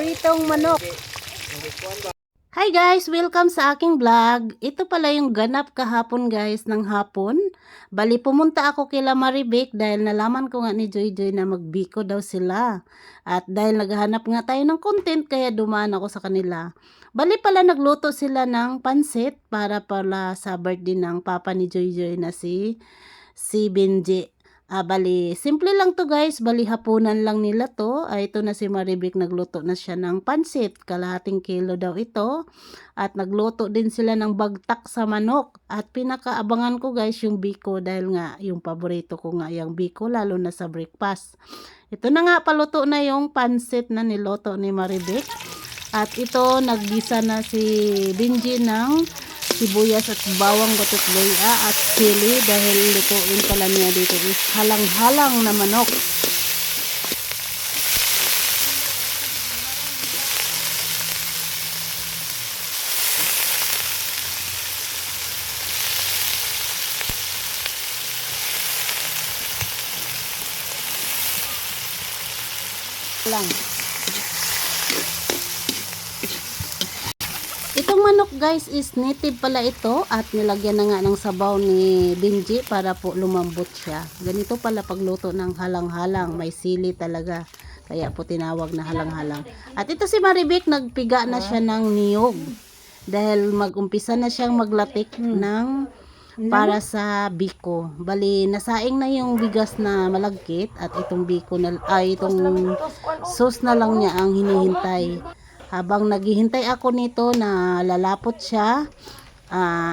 Pritong manok. Hi guys! Welcome sa aking vlog. Ito pala yung ganap kahapon guys ng hapon. Bali pumunta ako kila Maribec dahil nalaman ko nga ni Joy Joy na magbiko daw sila. At dahil naghahanap nga tayo ng content kaya dumaan ako sa kanila. Bali pala nagluto sila ng pansit para pala sa birthday ng papa ni Joy Joy na si Benji. Bali, simple lang to guys. Bali, hapunan lang nila to. Ito na si Maribec, nagluto na siya ng pansit. Kalahating kilo daw ito. At nagluto din sila ng bagtak sa manok. At pinakaabangan ko guys yung biko dahil nga yung paborito ko nga yung biko lalo na sa breakfast. Ito na nga, paluto na yung pansit na niloto ni Maribec. At ito, naggisa na si Benji ng sibuyas at bawang batot loya at sili dahil lutuin pala niya dito is halang-halang na manok. Lang. Itong manok guys is native pala ito at nilagyan na nga ng sabaw ni Benji para po lumambot siya. Ganito pala pagluto ng halang-halang, may sili talaga. Kaya po tinawag na halang-halang. At ito si Maribec, nagpiga na siya ng niyog. Dahil mag-umpisa na siyang maglatik ng para sa biko. Bali, nasaing na yung bigas na malagkit at itong biko na, itong sauce na lang niya ang hinihintay. Habang naghihintay ako nito na lalapot siya,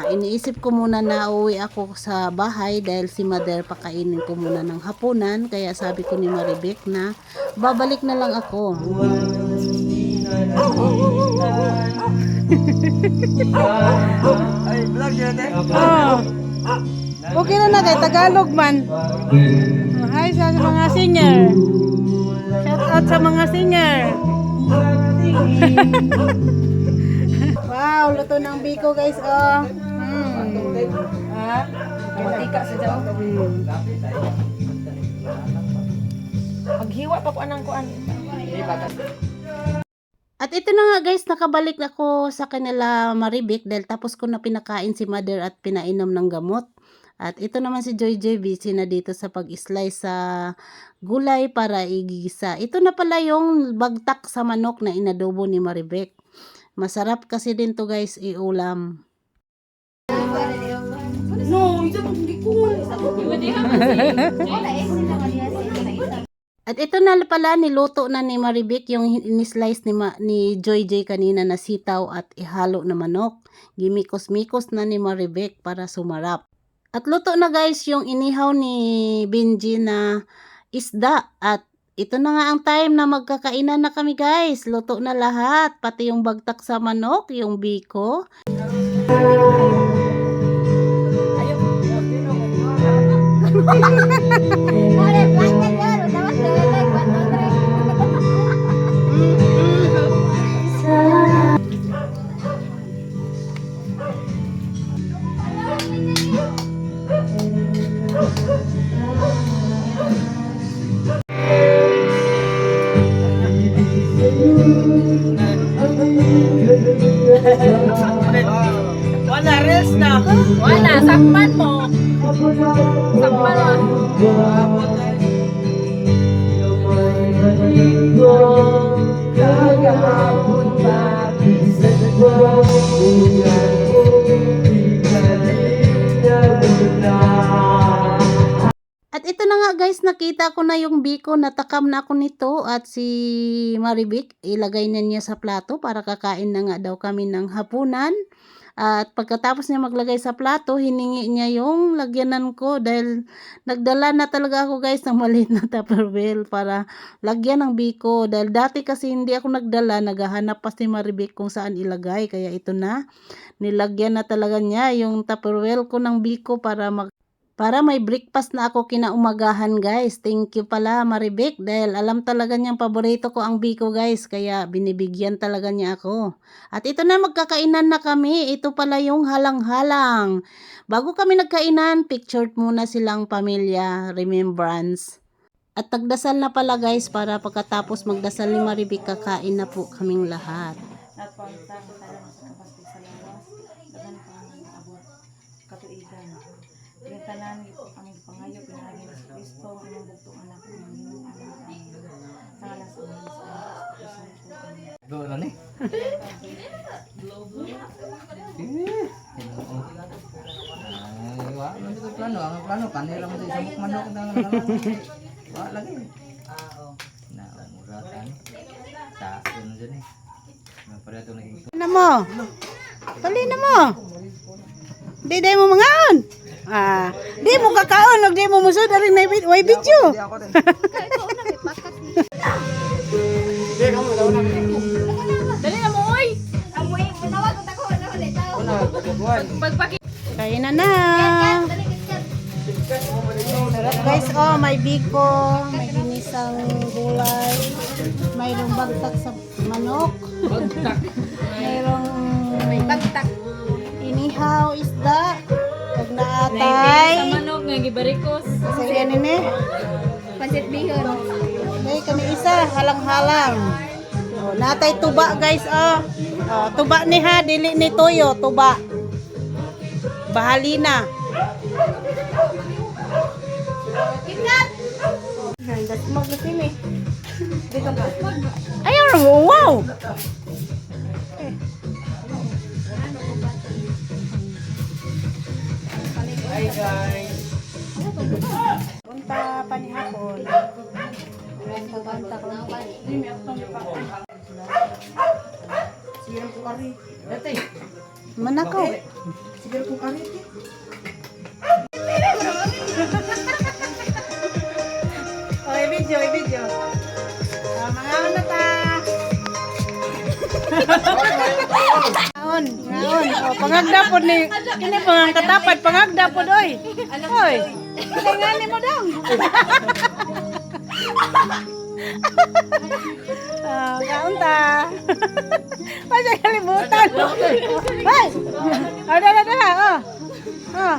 iniisip ko muna na uwi ako sa bahay dahil si mother pakainin ko muna ng hapunan. Kaya sabi ko ni Maribec na babalik na lang ako. Okay na kay Tagalog man. Hi sa mga singer. Shout out sa mga singer. Wow, luto ng biko guys, oh. Matika sa dyan. Paghiwa pa ko anang kuan. At ito na nga guys, nakabalik ako sa kanila Maribec dahil tapos ko na pinakain si mother at pinainom ng gamot. At ito naman si Joy Joy, busy na dito sa pag-slice sa gulay para igisa. Ito na pala yung bagtak sa manok na inadobo ni Maribec. Masarap kasi din to guys iulam. No, ito hindi ko. At ito na pala, niluto na ni Maribec yung in-slice ni Joy Joy kanina na sitaw at ihalo na manok. Gimikos-mikos na ni Maribec para sumarap. At luto na guys yung inihaw ni Benji na isda. At ito na nga ang time na magkakainan na kami guys. Luto na lahat. Pati yung bagtak sa manok, yung biko. Wala, reels na. Wala, sakman mo. Sakman mo. At ito na nga guys, nakita ko na yung biko, natakam na ako nito at si Maribec, ilagay na niya sa plato para kakain na nga daw kami ng hapunan. At pagkatapos niya maglagay sa plato, hiningi niya yung lagyanan ko dahil nagdala na talaga ako guys ng maliit na Tupperware para lagyan ng biko. Dahil dati kasi hindi ako nagdala, naghahanap pa si Maribec kung saan ilagay. Kaya ito na, nilagyan na talaga niya yung Tupperware ko ng biko para may breakfast na ako kinaumagahan guys. Thank you pala Maribec dahil alam talaga niyang paborito ko ang biko guys. Kaya binibigyan talaga niya ako. At ito na, magkakainan na kami. Ito pala yung halang-halang. Bago kami nagkainan, pictured muna silang pamilya, remembrance. At nagdasal na pala guys para pagkatapos magdasal ni Maribik kakain na po kaming lahat. At pangtang talang sa kapastig sa lawas, dagan pang abot katuigan. Pinagtanan aming pangayo pinagin sa Kristo, aming bugtong anak ng Ginoo aming sa ngalan sa Diyos Santo. Doon ni. Wala man dito plano, ang plano kanila man sa isang manok na wala lagi. Na muratan. Sa ano dyan eh. Pareho naging Na mo. Pali na mo. Di mo mangaon. Di mo kakaon, og di mo musud ari na way video. Dali na mo, oy! Amoy, manawag ko na ulit. Pagpaki. Kain na na. Sarap guys, oh, may biko, may ginisang gulay, mayroong bagtak sa manok, may Bagtak. inihaw isda, pag naatay, manok nga gibarikos. sa yan ini, Pansit bihon. may kami isa, halang-halang. Oh, natay tuba guys, oh. Oh, tuba ni ha, dili ni toyo, tuba. Bahalina. Handat magpili. Dito ka. Ayaw mo, wow! Hi guys. Punta panihapon. Siguro ko kari. Dati. Manakaw. Siguro ko kari. Oh, i-video, i-video. Mga ano ta? Ngaon, ngaon. Oh, pangagdapod ni, kini pang katapad, pangagdapod, oy. Oy, kailangan mo daw. Ngaon ta. Pasa kalibutan. Ay! Oh, dala, dala, oh. Oh.